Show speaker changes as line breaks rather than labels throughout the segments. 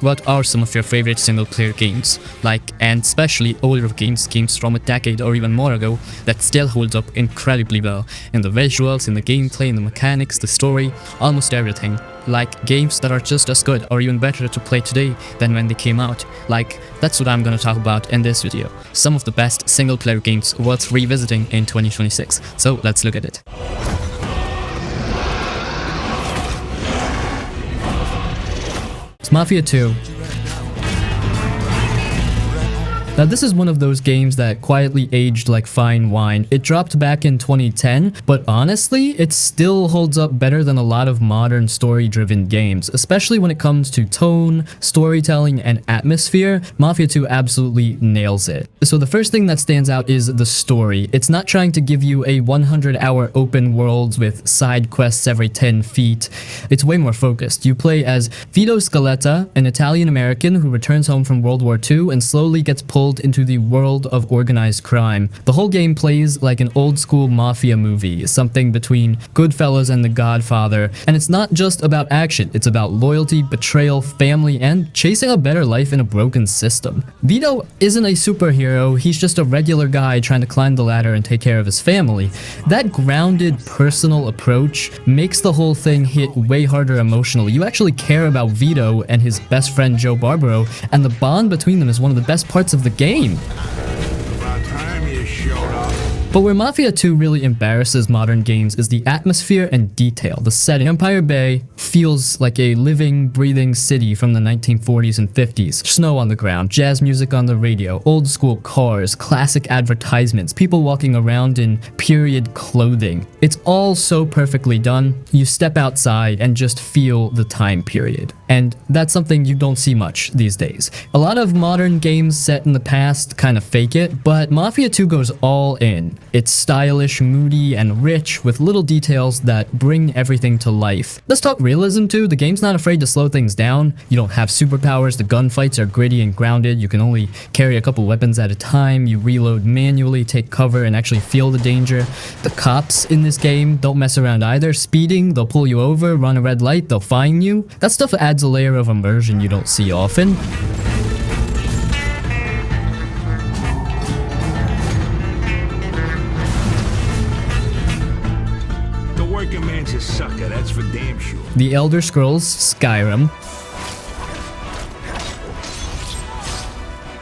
What are some of your favorite single-player games, and especially older games from a decade or even more ago, that still holds up incredibly well in the visuals, in the gameplay, in the mechanics, the story, almost everything. Like games that are just as good or even better to play today than when they came out. That's what I'm gonna talk about in this video. Some of the best single-player games worth revisiting in 2026. So let's look at it. Mafia 2. Now this is one of those games that quietly aged like fine wine. It dropped back in 2010, but honestly, it still holds up better than a lot of modern story-driven games, especially when it comes to tone, storytelling, and atmosphere. Mafia 2 absolutely nails it. So the first thing that stands out is the story. It's not trying to give you a 100-hour open world with side quests every 10 feet. It's way more focused. You play as Vito Scaletta, an Italian-American who returns home from World War II and slowly gets pulled into the world of organized crime. The whole game plays like an old-school mafia movie, something between Goodfellas and The Godfather, and it's not just about action, it's about loyalty, betrayal, family, and chasing a better life in a broken system. Vito isn't a superhero, he's just a regular guy trying to climb the ladder and take care of his family. That grounded, personal approach makes the whole thing hit way harder emotionally. You actually care about Vito and his best friend Joe Barbaro, and the bond between them is one of the best parts of the game. But where Mafia 2 really embarrasses modern games is the atmosphere and detail. The setting. Empire Bay feels like a living, breathing city from the 1940s and 50s. Snow on the ground, jazz music on the radio, old school cars, classic advertisements, people walking around in period clothing. It's all so perfectly done. You step outside and just feel the time period. And that's something you don't see much these days. A lot of modern games set in the past kind of fake it, but Mafia 2 goes all in. It's stylish, moody, and rich with little details that bring everything to life. Let's talk realism too. The game's not afraid to slow things down. You don't have superpowers, the gunfights are gritty and grounded, you can only carry a couple weapons at a time, you reload manually, take cover, and actually feel the danger. The cops in this game don't mess around either. Speeding, they'll pull you over, run a red light, they'll fine you. That stuff adds a layer of immersion you don't see often.
Man's a sucker, that's for damn sure.
The Elder Scrolls Skyrim.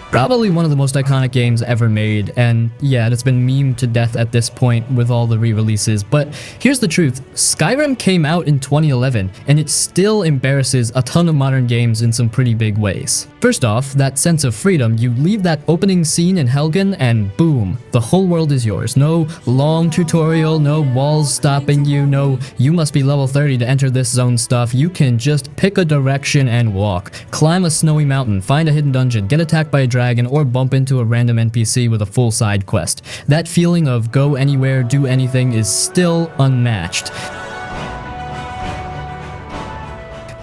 Probably one of the most iconic games ever made, and yeah, it's been memed to death at this point with all the re-releases, but here's the truth. Skyrim came out in 2011, and it still embarrasses a ton of modern games in some pretty big ways. First off, that sense of freedom. You leave that opening scene in Helgen, and boom, the whole world is yours. No long tutorial, no walls stopping you, no you must be level 30 to enter this zone stuff. You can just pick a direction and walk. Climb a snowy mountain, find a hidden dungeon, get attacked by a dragon, or bump into a random NPC with a full side quest. That feeling of go anywhere, do anything is still unmatched.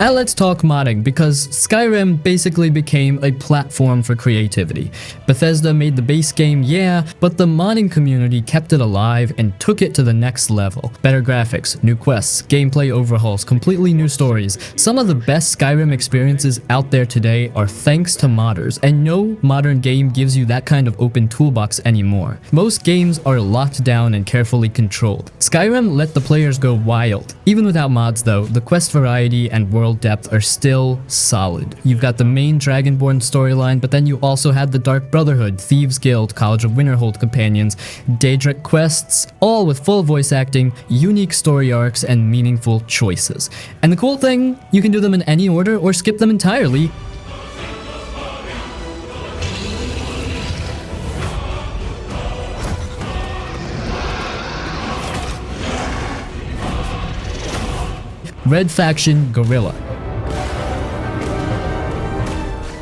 Now let's talk modding, because Skyrim basically became a platform for creativity. Bethesda made the base game, yeah, but the modding community kept it alive and took it to the next level. Better graphics, new quests, gameplay overhauls, completely new stories. Some of the best Skyrim experiences out there today are thanks to modders, and no modern game gives you that kind of open toolbox anymore. Most games are locked down and carefully controlled. Skyrim let the players go wild. Even without mods though, the quest variety and world depth are still solid. You've got the main Dragonborn storyline, but then you also had the Dark Brotherhood, Thieves Guild, College of Winterhold companions, Daedric quests, all with full voice acting, unique story arcs, and meaningful choices. And the cool thing, you can do them in any order or skip them entirely. Red Faction Guerrilla.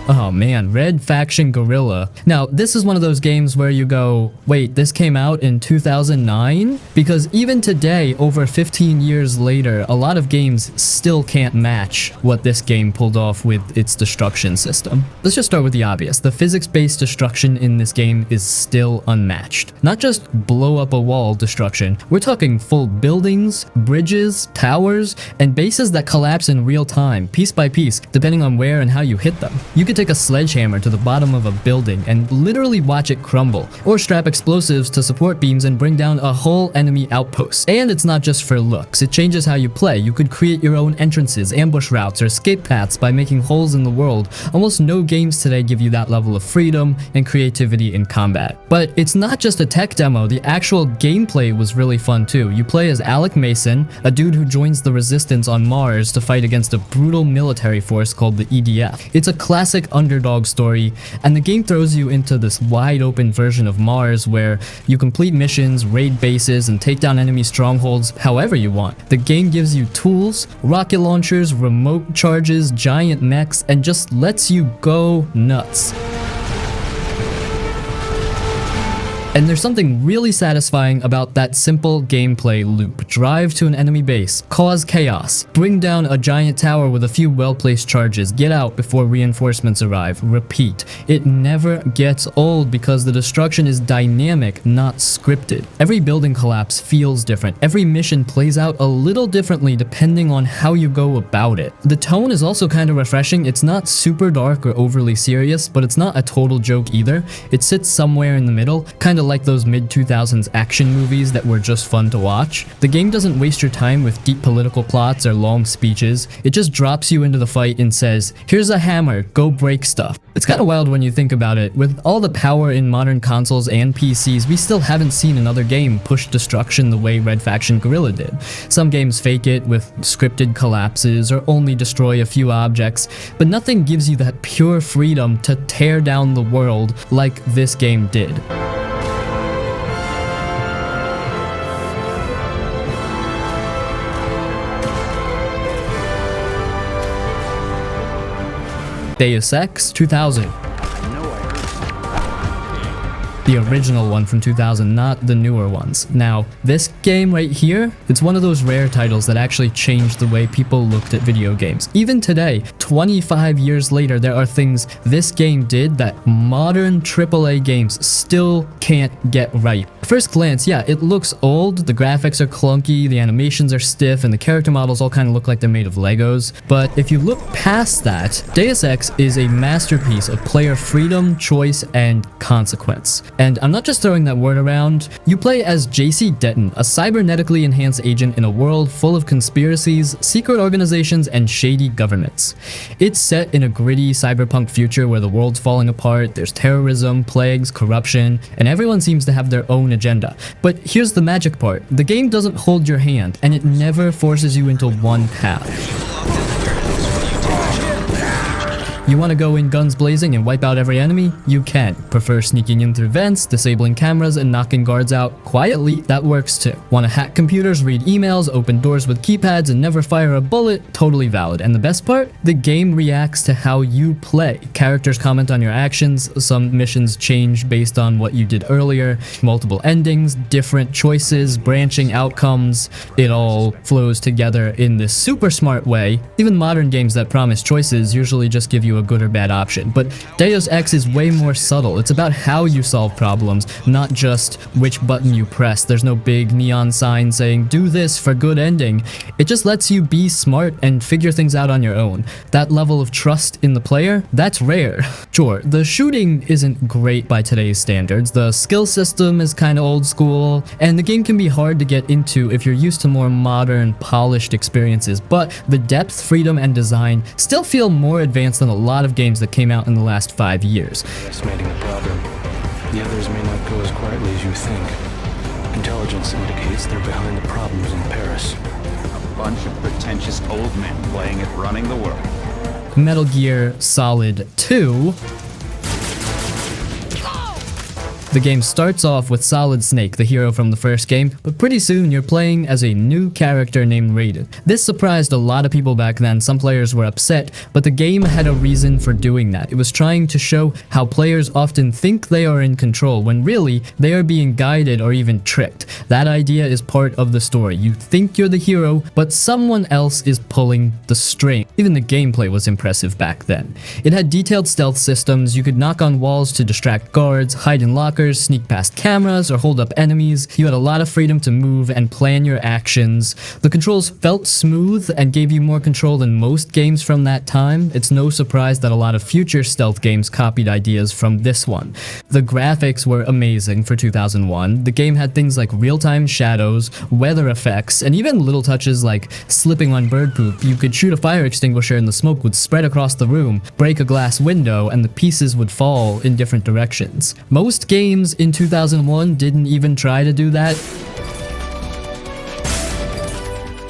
Oh man, Red Faction Guerrilla. Now, this is one of those games where you go, wait, this came out in 2009? Because even today, over 15 years later, a lot of games still can't match what this game pulled off with its destruction system. Let's just start with the obvious. The physics-based destruction in this game is still unmatched. Not just blow up a wall destruction, we're talking full buildings, bridges, towers, and bases that collapse in real time, piece by piece, depending on where and how you hit them. You could take a sledgehammer to the bottom of a building and literally watch it crumble, or strap explosives to support beams and bring down a whole enemy outpost. And it's not just for looks, it changes how you play. You could create your own entrances, ambush routes, or escape paths by making holes in the world. Almost no games today give you that level of freedom and creativity in combat. But it's not just a tech demo, the actual gameplay was really fun too. You play as Alec Mason, a dude who joins the resistance on Mars to fight against a brutal military force called the EDF. It's a classic underdog story, and the game throws you into this wide open version of Mars where you complete missions, raid bases, and take down enemy strongholds however you want. The game gives you tools, rocket launchers, remote charges, giant mechs, and just lets you go nuts. And there's something really satisfying about that simple gameplay loop. Drive to an enemy base, cause chaos, bring down a giant tower with a few well-placed charges, get out before reinforcements arrive, repeat. It never gets old because the destruction is dynamic, not scripted. Every building collapse feels different. Every mission plays out a little differently depending on how you go about it. The tone is also kind of refreshing. It's not super dark or overly serious, but it's not a total joke either. It sits somewhere in the middle, kind of like those mid-2000s action movies that were just fun to watch. The game doesn't waste your time with deep political plots or long speeches. It just drops you into the fight and says, here's a hammer, go break stuff. It's kind of wild when you think about it. With all the power in modern consoles and PCs, we still haven't seen another game push destruction the way Red Faction Guerrilla did. Some games fake it with scripted collapses or only destroy a few objects, but nothing gives you that pure freedom to tear down the world like this game did. Deus Ex 2000. The original one from 2000, not the newer ones. Now, this game right here, it's one of those rare titles that actually changed the way people looked at video games. Even today, 25 years later, there are things this game did that modern AAA games still can't get right. At first glance, yeah, it looks old, the graphics are clunky, the animations are stiff, and the character models all kind of look like they're made of Legos. But if you look past that, Deus Ex is a masterpiece of player freedom, choice, and consequence. And I'm not just throwing that word around. You play as JC Denton, a cybernetically enhanced agent in a world full of conspiracies, secret organizations, and shady governments. It's set in a gritty cyberpunk future where the world's falling apart, there's terrorism, plagues, corruption, and everyone seems to have their own agenda. But here's the magic part. The game doesn't hold your hand, and it never forces you into one path. You want to go in guns blazing and wipe out every enemy? You can. Prefer sneaking in through vents, disabling cameras, and knocking guards out quietly? That works too. Want to hack computers, read emails, open doors with keypads, and never fire a bullet? Totally valid. And the best part? The game reacts to how you play. Characters comment on your actions, some missions change based on what you did earlier, multiple endings, different choices, branching outcomes. It all flows together in this super smart way. Even modern games that promise choices usually just give you a good or bad option, but Deus Ex is way more subtle. It's about how you solve problems, not just which button you press. There's no big neon sign saying do this for good ending. It just lets you be smart and figure things out on your own. That level of trust in the player, that's rare. Sure, the shooting isn't great by today's standards. The skill system is kind of old school, and the game can be hard to get into if you're used to more modern, polished experiences, but the depth, freedom, and design still feel more advanced than a lot of games that came out in the last 5 years.
Estimating the problem. The others may not go as quietly as you think. Intelligence indicates they're behind the problems in Paris.
A bunch of pretentious old men playing at running the world.
Metal Gear Solid 2. The game starts off with Solid Snake, the hero from the first game, but pretty soon you're playing as a new character named Raiden. This surprised a lot of people back then. Some players were upset, but the game had a reason for doing that. It was trying to show how players often think they are in control when really they are being guided or even tricked. That idea is part of the story. You think you're the hero, but someone else is pulling the string. Even the gameplay was impressive back then. It had detailed stealth systems. You could knock on walls to distract guards, hide in lockers, sneak past cameras, or hold up enemies. You had a lot of freedom to move and plan your actions. The controls felt smooth and gave you more control than most games from that time. It's no surprise that a lot of future stealth games copied ideas from this one. The graphics were amazing for 2001. The game had things like real-time shadows, weather effects, and even little touches like slipping on bird poop. You could shoot a fire extinguisher and the smoke would spread across the room, break a glass window, and the pieces would fall in different directions. Most games in 2001 didn't even try to do that.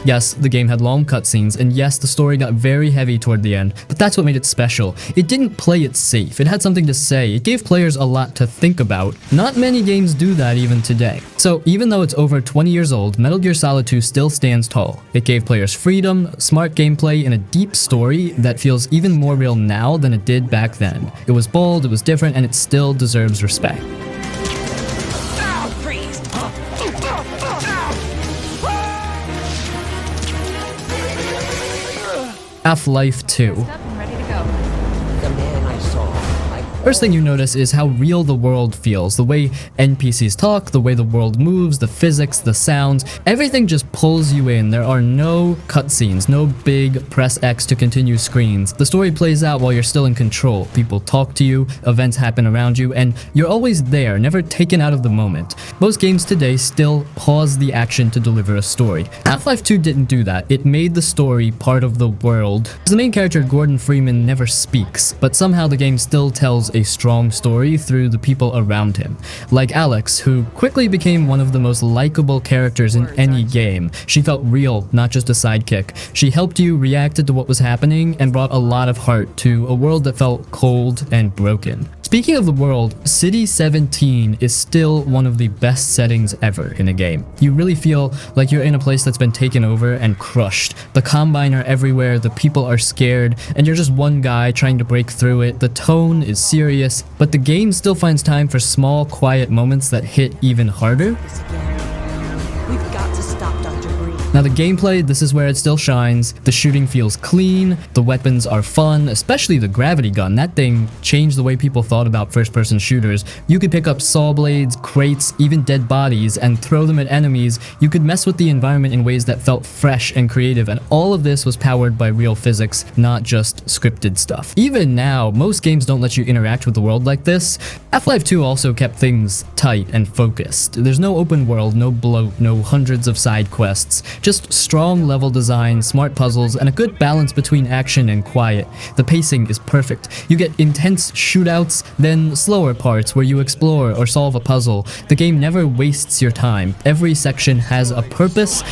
Yes, the game had long cutscenes, and yes, the story got very heavy toward the end, but that's what made it special. It didn't play it safe, it had something to say, it gave players a lot to think about. Not many games do that even today. So even though it's over 20 years old, Metal Gear Solid 2 still stands tall. It gave players freedom, smart gameplay, and a deep story that feels even more real now than it did back then. It was bold, it was different, and it still deserves respect. Half-Life 2. First thing you notice is how real the world feels. The way NPCs talk, the way the world moves, the physics, the sounds, everything just pulls you in. There are no cutscenes, no big press X to continue screens. The story plays out while you're still in control. People talk to you, events happen around you, and you're always there, never taken out of the moment. Most games today still pause the action to deliver a story. Half-Life 2 didn't do that. It made the story part of the world. The main character, Gordon Freeman, never speaks, but somehow the game still tells a strong story through the people around him. Like Alex, who quickly became one of the most likable characters in any game. She felt real, not just a sidekick. She helped you, reacted to what was happening, and brought a lot of heart to a world that felt cold and broken. Speaking of the world, City 17 is still one of the best settings ever in a game. You really feel like you're in a place that's been taken over and crushed. The Combine are everywhere, the people are scared, and you're just one guy trying to break through it. The tone is serious, but the game still finds time for small, quiet moments that hit even harder.
We've got to stop Dr. Green.
Now the gameplay, this is where it still shines. The shooting feels clean, the weapons are fun, especially the gravity gun. That thing changed the way people thought about first-person shooters. You could pick up saw blades, crates, even dead bodies, and throw them at enemies. You could mess with the environment in ways that felt fresh and creative, and all of this was powered by real physics, not just scripted stuff. Even now, most games don't let you interact with the world like this. Half-Life 2 also kept things tight and focused. There's no open world, no bloat, no hundreds of side quests. Just strong level design, smart puzzles, and a good balance between action and quiet. The pacing is perfect. You get intense shootouts, then slower parts where you explore or solve a puzzle. The game never wastes your time. Every section has a purpose.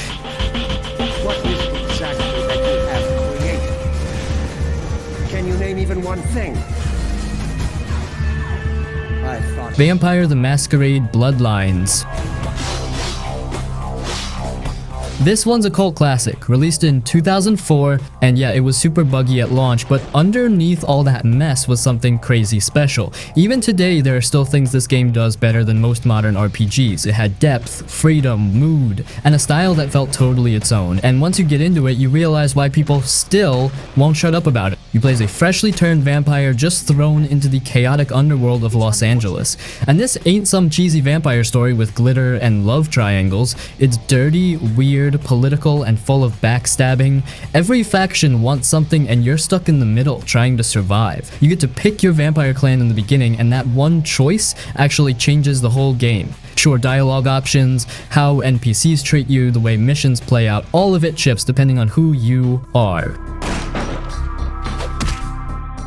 What is it exactly that you have created? Can you name even one thing? I thought
Vampire the Masquerade Bloodlines. This one's a cult classic, released in 2004, and yeah, it was super buggy at launch, but underneath all that mess was something crazy special. Even today, there are still things this game does better than most modern RPGs. It had depth, freedom, mood, and a style that felt totally its own, and once you get into it, you realize why people still won't shut up about it. You play as a freshly turned vampire just thrown into the chaotic underworld of Los Angeles. And this ain't some cheesy vampire story with glitter and love triangles. It's dirty, weird, political, and full of backstabbing. Every faction wants something and you're stuck in the middle trying to survive. You get to pick your vampire clan in the beginning, and that one choice actually changes the whole game. Sure, dialogue options, how NPCs treat you, the way missions play out, all of it shifts depending on who you are.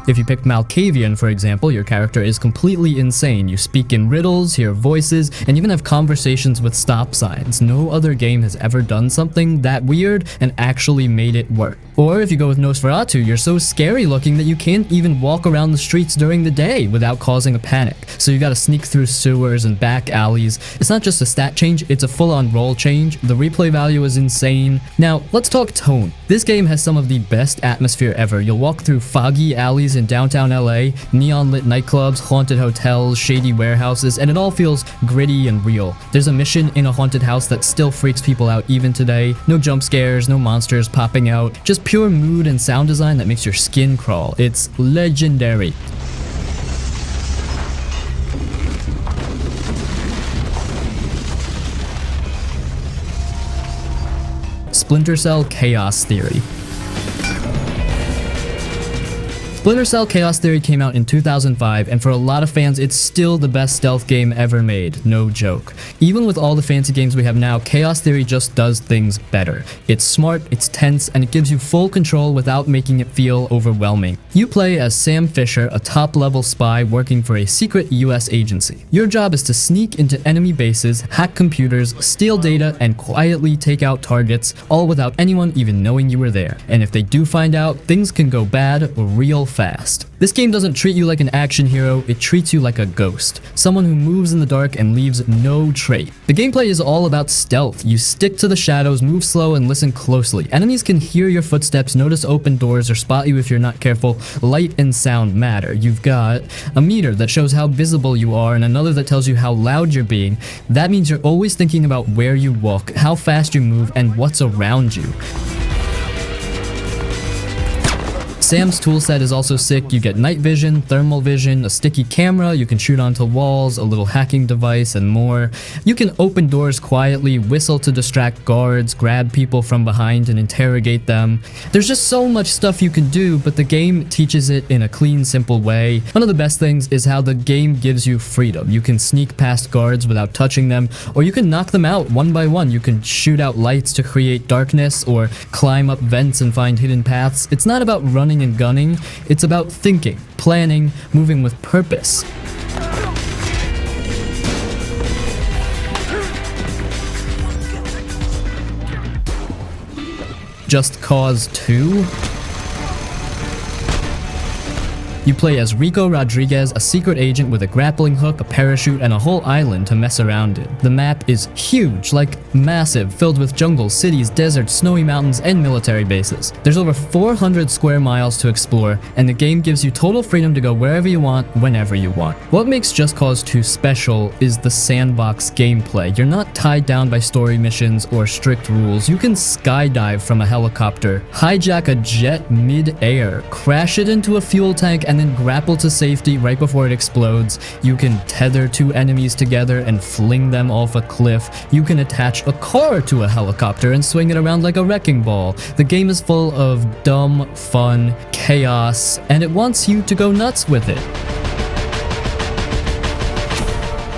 If you pick Malkavian, for example, your character is completely insane. You speak in riddles, hear voices, and even have conversations with stop signs. No other game has ever done something that weird and actually made it work. Or if you go with Nosferatu, you're so scary looking that you can't even walk around the streets during the day without causing a panic. So you gotta sneak through sewers and back alleys. It's not just a stat change, it's a full-on role change. The replay value is insane. Now, let's talk tone. This game has some of the best atmosphere ever. You'll walk through foggy alleys in downtown LA, neon-lit nightclubs, haunted hotels, shady warehouses, and it all feels gritty and real. There's a mission in a haunted house that still freaks people out even today. No jump scares, no monsters popping out, just pure mood and sound design that makes your skin crawl. It's legendary. Splinter Cell Chaos Theory. Splinter Cell Chaos Theory came out in 2005, and for a lot of fans, it's still the best stealth game ever made, no joke. Even with all the fancy games we have now, Chaos Theory just does things better. It's smart, it's tense, and it gives you full control without making it feel overwhelming. You play as Sam Fisher, a top-level spy working for a secret US agency. Your job is to sneak into enemy bases, hack computers, steal data, and quietly take out targets, all without anyone even knowing you were there. And if they do find out, things can go bad real fast. This game doesn't treat you like an action hero, it treats you like a ghost. Someone who moves in the dark and leaves no trace. The gameplay is all about stealth. You stick to the shadows, move slow, and listen closely. Enemies can hear your footsteps, notice open doors, or spot you if you're not careful. Light and sound matter. You've got a meter that shows how visible you are and another that tells you how loud you're being. That means you're always thinking about where you walk, how fast you move, and what's around you. Sam's toolset is also sick. You get night vision, thermal vision, a sticky camera, you can shoot onto walls, a little hacking device, and more. You can open doors quietly, whistle to distract guards, grab people from behind and interrogate them. There's just so much stuff you can do, but the game teaches it in a clean, simple way. One of the best things is how the game gives you freedom. You can sneak past guards without touching them, or you can knock them out one by one. You can shoot out lights to create darkness, or climb up vents and find hidden paths. It's not about running and gunning, it's about thinking, planning, moving with purpose. Just Cause 2? You play as Rico Rodriguez, a secret agent with a grappling hook, a parachute, and a whole island to mess around in. The map is huge, like massive, filled with jungles, cities, deserts, snowy mountains, and military bases. There's over 400 square miles to explore, and the game gives you total freedom to go wherever you want, whenever you want. What makes Just Cause 2 special is the sandbox gameplay. You're not tied down by story missions or strict rules. You can skydive from a helicopter, hijack a jet mid-air, crash it into a fuel tank, and then grapple to safety right before it explodes. You can tether two enemies together and fling them off a cliff. You can attach a car to a helicopter and swing it around like a wrecking ball. The game is full of dumb, fun, chaos, and it wants you to go nuts with it.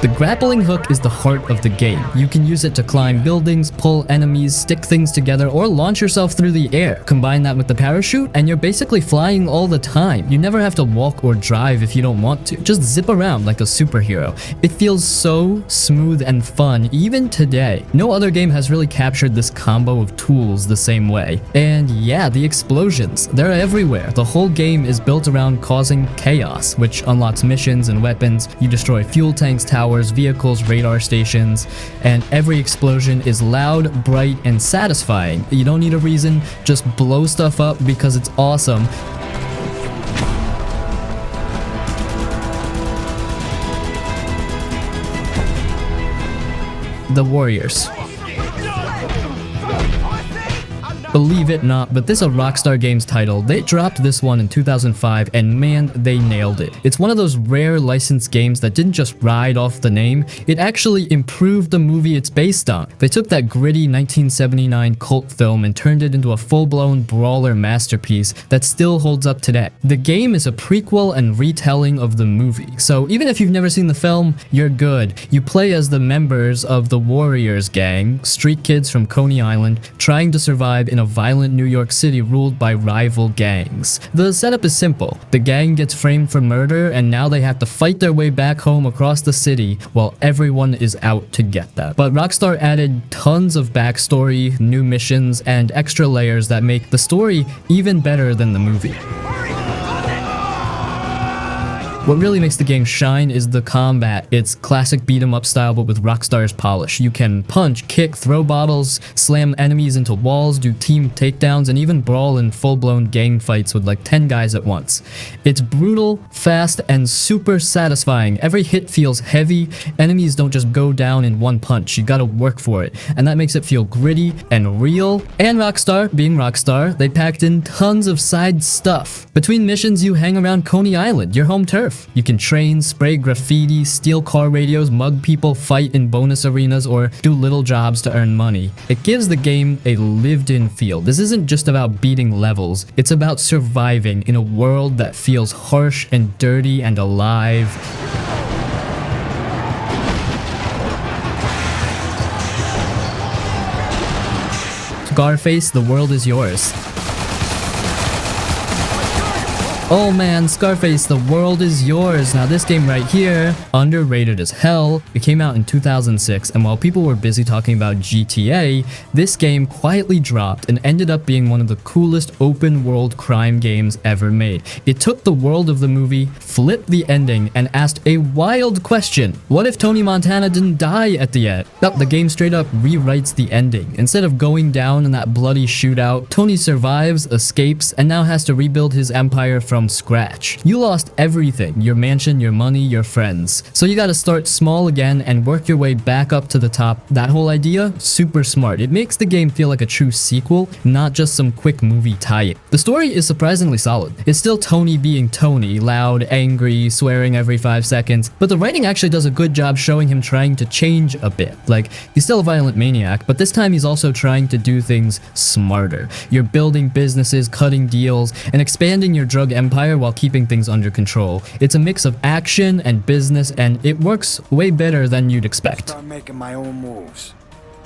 The grappling hook is the heart of the game. You can use it to climb buildings, pull enemies, stick things together, or launch yourself through the air. Combine that with the parachute, and you're basically flying all the time. You never have to walk or drive if you don't want to. Just zip around like a superhero. It feels so smooth and fun, even today. No other game has really captured this combo of tools the same way. And yeah, the explosions. They're everywhere. The whole game is built around causing chaos, which unlocks missions and weapons. You destroy fuel tanks, towers, vehicles, radar stations, and every explosion is loud, bright, and satisfying. You don't need a reason, just blow stuff up because it's awesome. The Warriors. Believe it not, but this is a Rockstar Games title. They dropped this one in 2005, and man, they nailed it. It's one of those rare licensed games that didn't just ride off the name, it actually improved the movie it's based on. They took that gritty 1979 cult film and turned it into a full-blown brawler masterpiece that still holds up today. The game is a prequel and retelling of the movie, so even if you've never seen the film, you're good. You play as the members of the Warriors gang, street kids from Coney Island, trying to survive in a a violent New York City ruled by rival gangs. The setup is simple. The gang gets framed for murder, and now they have to fight their way back home across the city while everyone is out to get them. But Rockstar added tons of backstory, new missions, and extra layers that make the story even better than the movie. What really makes the game shine is the combat. It's classic beat-em-up style but with Rockstar's polish. You can punch, kick, throw bottles, slam enemies into walls, do team takedowns, and even brawl in full-blown gang fights with like 10 guys at once. It's brutal, fast, and super satisfying. Every hit feels heavy. Enemies don't just go down in one punch. You gotta work for it, and that makes it feel gritty and real. And Rockstar, being Rockstar, they packed in tons of side stuff. Between missions, you hang around Coney Island, your home turf. You can train, spray graffiti, steal car radios, mug people, fight in bonus arenas, or do little jobs to earn money. It gives the game a lived-in feel. This isn't just about beating levels, it's about surviving in a world that feels harsh and dirty and alive. Scarface, the world is yours. Oh man, Scarface, the world is yours. Now this game right here, underrated as hell. It came out in 2006, and while people were busy talking about GTA, this game quietly dropped and ended up being one of the coolest open world crime games ever made. It took the world of the movie, flipped the ending, and asked a wild question. What if Tony Montana didn't die at the end? No, the game straight up rewrites the ending. Instead of going down in that bloody shootout, Tony survives, escapes, and now has to rebuild his empire from scratch. You lost everything, your mansion, your money, your friends. So you gotta start small again and work your way back up to the top. That whole idea, super smart. It makes the game feel like a true sequel, not just some quick movie tie-in. The story is surprisingly solid. It's still Tony being Tony, loud, angry, swearing every 5 seconds, but the writing actually does a good job showing him trying to change a bit. Like, he's still a violent maniac, but this time he's also trying to do things smarter. You're building businesses, cutting deals, and expanding your drug empire while keeping things under control. It's a mix of action and business, and it works way better than you'd expect.
Start making my own moves.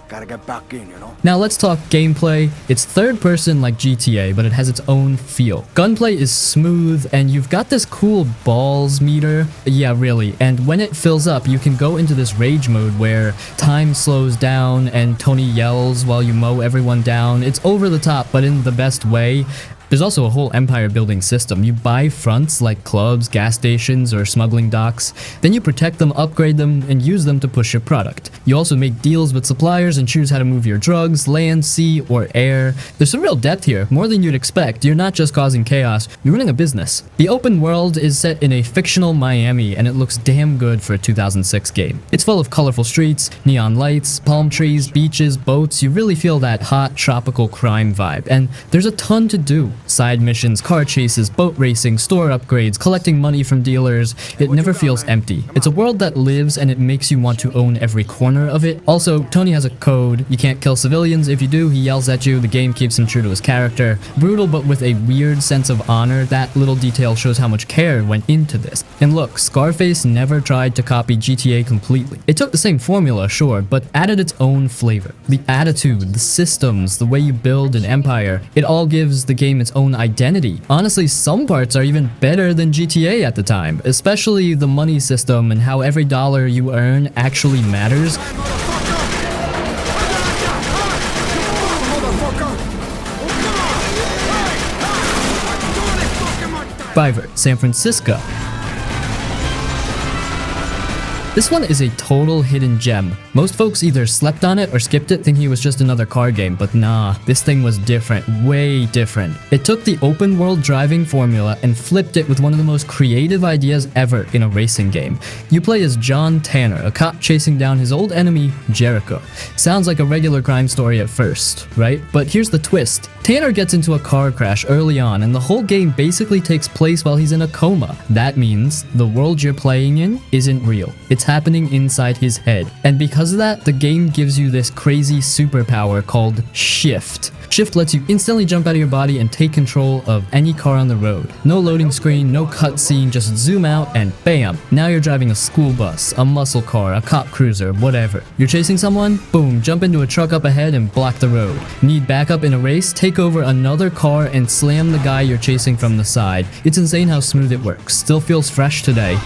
Gotta get back in, you know?
Now let's talk gameplay. It's third person like GTA, but it has its own feel. Gunplay is smooth, and you've got this cool balls meter. Yeah, really. And when it fills up, you can go into this rage mode where time slows down and Tony yells while you mow everyone down. It's over the top, but in the best way. There's also a whole empire building system. You buy fronts like clubs, gas stations, or smuggling docks. Then you protect them, upgrade them, and use them to push your product. You also make deals with suppliers and choose how to move your drugs, land, sea, or air. There's some real depth here, more than you'd expect. You're not just causing chaos, you're running a business. The open world is set in a fictional Miami, and it looks damn good for a 2006 game. It's full of colorful streets, neon lights, palm trees, beaches, boats. You really feel that hot tropical crime vibe, and there's a ton to do. Side missions, car chases, boat racing, store upgrades, collecting money from dealers. It never feels empty. It's a world that lives, and it makes you want to own every corner of it. Also, Tony has a code. You can't kill civilians. If you do, he yells at you. The game keeps him true to his character. Brutal, but with a weird sense of honor. That little detail shows how much care went into this. And look, Scarface never tried to copy GTA completely. It took the same formula, sure, but added its own flavor. The attitude, the systems, the way you build an empire, it all gives the game its own identity. Honestly, some parts are even better than GTA at the time, especially the money system and how every dollar you earn actually matters. Fiverr, San Francisco. This one is a total hidden gem. Most folks either slept on it or skipped it thinking it was just another car game, but nah, this thing was different, way different. It took the open world driving formula and flipped it with one of the most creative ideas ever in a racing game. You play as John Tanner, a cop chasing down his old enemy, Jericho. Sounds like a regular crime story at first, right? But here's the twist. Tanner gets into a car crash early on, and the whole game basically takes place while he's in a coma. That means the world you're playing in isn't real. It's happening inside his head. And because of that, the game gives you this crazy superpower called Shift. Shift lets you instantly jump out of your body and take control of any car on the road. No loading screen, no cutscene, just zoom out and bam! Now you're driving a school bus, a muscle car, a cop cruiser, whatever. You're chasing someone? Boom, jump into a truck up ahead and block the road. Need backup in a race? Take over another car and slam the guy you're chasing from the side. It's insane how smooth it works. Still feels fresh today.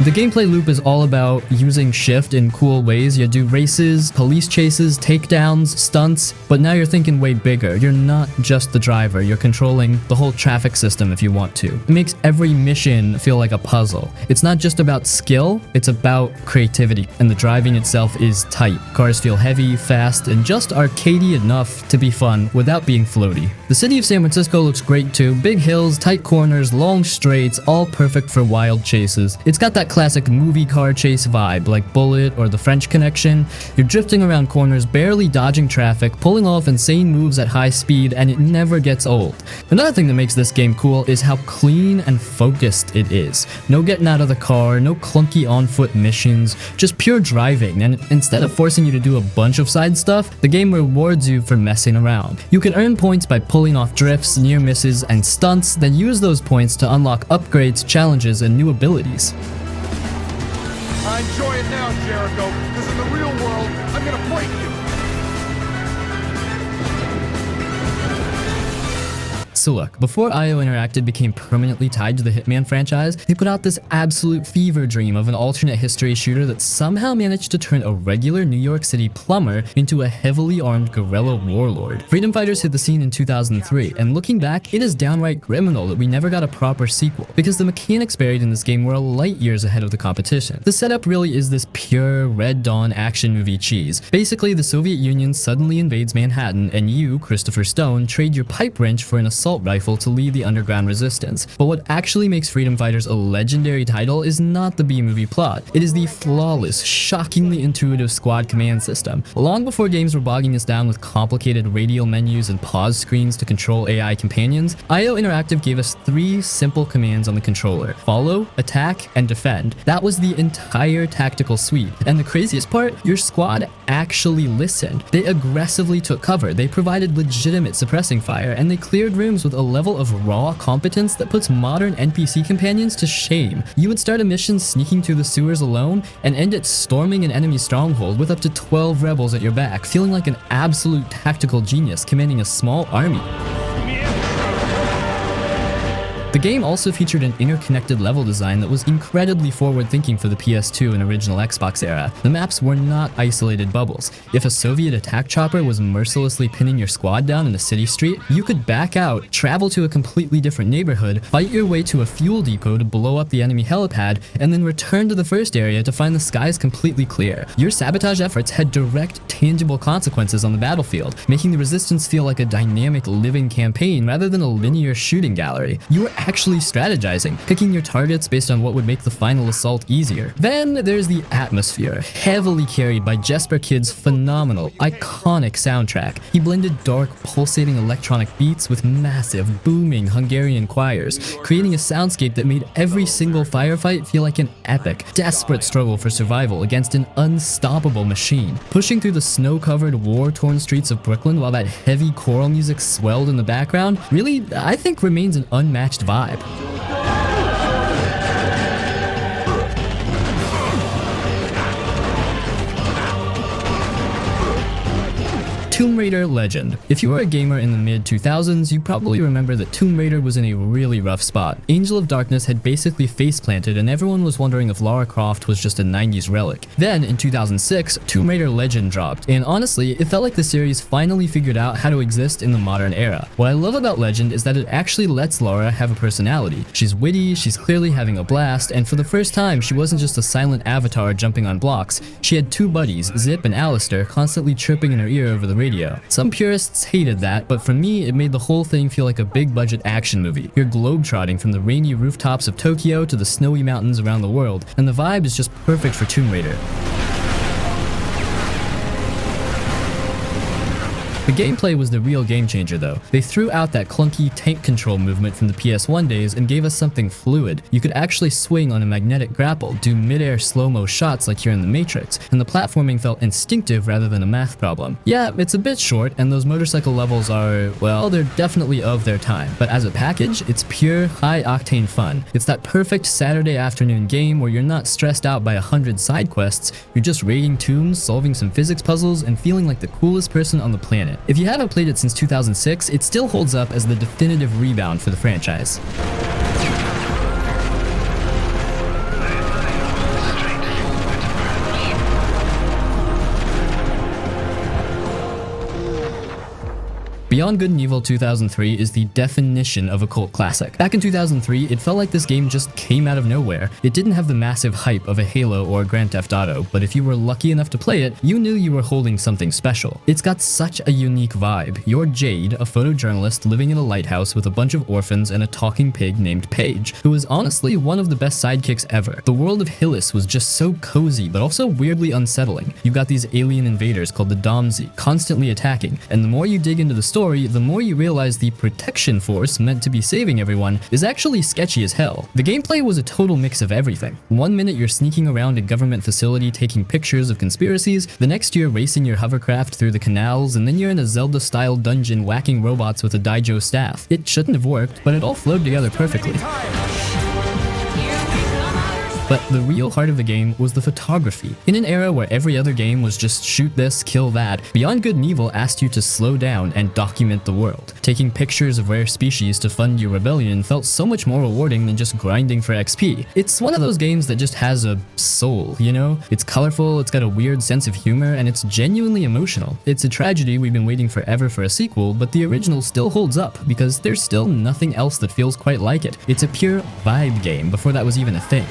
The gameplay loop is all about using Shift in cool ways. You do races, police chases, takedowns, stunts, but now you're thinking way bigger. You're not just the driver, you're controlling the whole traffic system if you want to. It makes every mission feel like a puzzle. It's not just about skill, it's about creativity, and the driving itself is tight. Cars feel heavy, fast, and just arcadey enough to be fun without being floaty. The city of San Francisco looks great too. Big hills, tight corners, long straights, all perfect for wild chases. It's got that classic movie car chase vibe like Bullet or The French Connection. You're drifting around corners, barely dodging traffic, pulling off insane moves at high speed, and it never gets old. Another thing that makes this game cool is how clean and focused it is. No getting out of the car, no clunky on-foot missions, just pure driving, and instead of forcing you to do a bunch of side stuff, the game rewards you for messing around. You can earn points by pulling off drifts, near misses, and stunts, then use those points to unlock upgrades, challenges, and new abilities.
I enjoy it now, Jericho, because in the real world, I'm gonna break you.
So look, before IO Interactive became permanently tied to the Hitman franchise, they put out this absolute fever dream of an alternate history shooter that somehow managed to turn a regular New York City plumber into a heavily armed guerrilla warlord. Freedom Fighters hit the scene in 2003, and looking back, it is downright criminal that we never got a proper sequel, because the mechanics buried in this game were light years ahead of the competition. The setup really is this pure Red Dawn action movie cheese. Basically, the Soviet Union suddenly invades Manhattan, and you, Christopher Stone, trade your pipe wrench for an assault rifle to lead the underground resistance. But what actually makes Freedom Fighters a legendary title is not the B-movie plot. It is the flawless, shockingly intuitive squad command system. Long before games were bogging us down with complicated radial menus and pause screens to control AI companions, IO Interactive gave us 3 simple commands on the controller: follow, attack, and defend. That was the entire tactical suite. And the craziest part, your squad actually listened. They aggressively took cover, they provided legitimate suppressing fire, and they cleared rooms with a level of raw competence that puts modern NPC companions to shame. You would start a mission sneaking through the sewers alone and end it storming an enemy stronghold with up to 12 rebels at your back, feeling like an absolute tactical genius commanding a small army. The game also featured an interconnected level design that was incredibly forward-thinking for the PS2 and original Xbox era. The maps were not isolated bubbles. If a Soviet attack chopper was mercilessly pinning your squad down in a city street, you could back out, travel to a completely different neighborhood, fight your way to a fuel depot to blow up the enemy helipad, and then return to the first area to find the skies completely clear. Your sabotage efforts had direct, tangible consequences on the battlefield, making the resistance feel like a dynamic, living campaign rather than a linear shooting gallery. You were actually strategizing, picking your targets based on what would make the final assault easier. Then there's the atmosphere, heavily carried by Jesper Kid's phenomenal, iconic soundtrack. He blended dark, pulsating electronic beats with massive, booming Hungarian choirs, creating a soundscape that made every single firefight feel like an epic, desperate struggle for survival against an unstoppable machine. Pushing through the snow-covered, war-torn streets of Brooklyn while that heavy choral music swelled in the background, really, I think remains an unmatched vibe. Tomb Raider Legend. If you were a gamer in the mid-2000s, you probably remember that Tomb Raider was in a really rough spot. Angel of Darkness had basically face-planted and everyone was wondering if Lara Croft was just a 90s relic. Then, in 2006, Tomb Raider Legend dropped, and honestly, it felt like the series finally figured out how to exist in the modern era. What I love about Legend is that it actually lets Lara have a personality. She's witty, she's clearly having a blast, and for the first time, she wasn't just a silent avatar jumping on blocks. She had 2 buddies, Zip and Alistair, constantly chirping in her ear over the radio. Some purists hated that, but for me, it made the whole thing feel like a big-budget action movie. You're globetrotting from the rainy rooftops of Tokyo to the snowy mountains around the world, and the vibe is just perfect for Tomb Raider. The gameplay was the real game changer though. They threw out that clunky tank control movement from the PS1 days and gave us something fluid. You could actually swing on a magnetic grapple, do mid-air slow-mo shots like you're in the Matrix, and the platforming felt instinctive rather than a math problem. Yeah, it's a bit short, and those motorcycle levels are, well, they're definitely of their time. But as a package, it's pure, high-octane fun. It's that perfect Saturday afternoon game where you're not stressed out by 100 side quests, you're just raiding tombs, solving some physics puzzles, and feeling like the coolest person on the planet. If you haven't played it since 2006, it still holds up as the definitive rebound for the franchise. Beyond Good and Evil 2003 is the definition of a cult classic. Back in 2003, it felt like this game just came out of nowhere. It didn't have the massive hype of a Halo or a Grand Theft Auto, but if you were lucky enough to play it, you knew you were holding something special. It's got such a unique vibe. You're Jade, a photojournalist living in a lighthouse with a bunch of orphans and a talking pig named Paige, who is honestly one of the best sidekicks ever. The world of Hillis was just so cozy, but also weirdly unsettling. You've got these alien invaders called the Domzi, constantly attacking, and the more you dig into the story, the more you realize the protection force meant to be saving everyone is actually sketchy as hell. The gameplay was a total mix of everything. One minute you're sneaking around a government facility taking pictures of conspiracies, the next you're racing your hovercraft through the canals, and then you're in a Zelda-style dungeon whacking robots with a Daijo staff. It shouldn't have worked, but it all flowed together perfectly. But the real heart of the game was the photography. In an era where every other game was just shoot this, kill that, Beyond Good and Evil asked you to slow down and document the world. Taking pictures of rare species to fund your rebellion felt so much more rewarding than just grinding for XP. It's one of those games that just has a soul, you know? It's colorful, it's got a weird sense of humor, and it's genuinely emotional. It's a tragedy we've been waiting forever for a sequel, but the original still holds up because there's still nothing else that feels quite like it. It's a pure vibe game before that was even a thing.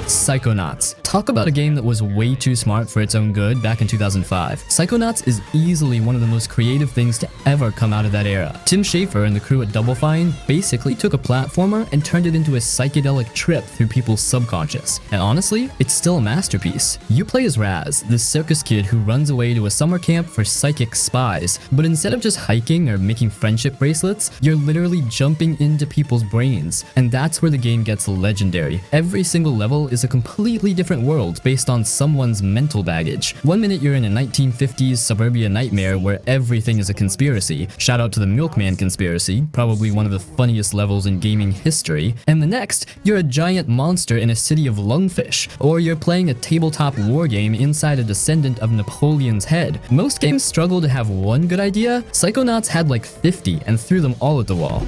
Psychonauts. Talk about a game that was way too smart for its own good back in 2005. Psychonauts is easily one of the most creative things to ever come out of that era. Tim Schafer and the crew at Double Fine basically took a platformer and turned it into a psychedelic trip through people's subconscious. And honestly, it's still a masterpiece. You play as Raz, this circus kid who runs away to a summer camp for psychic spies, but instead of just hiking or making friendship bracelets, you're literally jumping into people's brains. And that's where the game gets legendary. Every single level is a completely different world based on someone's mental baggage. One minute you're in a 1950s suburbia nightmare where everything is a conspiracy. Shout out to the Milkman conspiracy, probably one of the funniest levels in gaming history. And the next, you're a giant monster in a city of lungfish. Or you're playing a tabletop war game inside a descendant of Napoleon's head. Most games struggle to have one good idea. Psychonauts had like 50 and threw them all at the wall.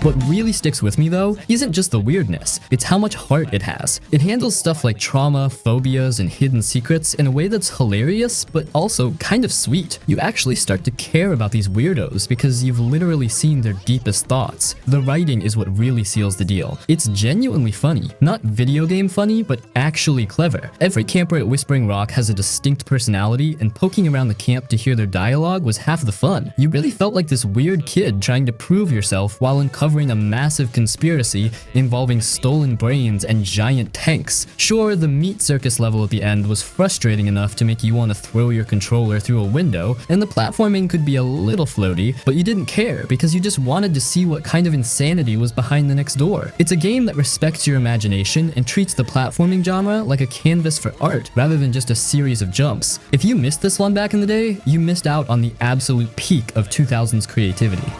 What really sticks with me though isn't just the weirdness, it's how much heart it has. It handles stuff like trauma, phobias, and hidden secrets in a way that's hilarious, but also kind of sweet. You actually start to care about these weirdos because you've literally seen their deepest thoughts. The writing is what really seals the deal. It's genuinely funny. Not video game funny, but actually clever. Every camper at Whispering Rock has a distinct personality, and poking around the camp to hear their dialogue was half the fun. You really felt like this weird kid trying to prove yourself while uncovering a massive conspiracy involving stolen brains and giant tanks. Sure, the meat circus level at the end was frustrating enough to make you want to throw your controller through a window, and the platforming could be a little floaty, but you didn't care because you just wanted to see what kind of insanity was behind the next door. It's a game that respects your imagination and treats the platforming genre like a canvas for art rather than just a series of jumps. If you missed this one back in the day, you missed out on the absolute peak of 2000s creativity.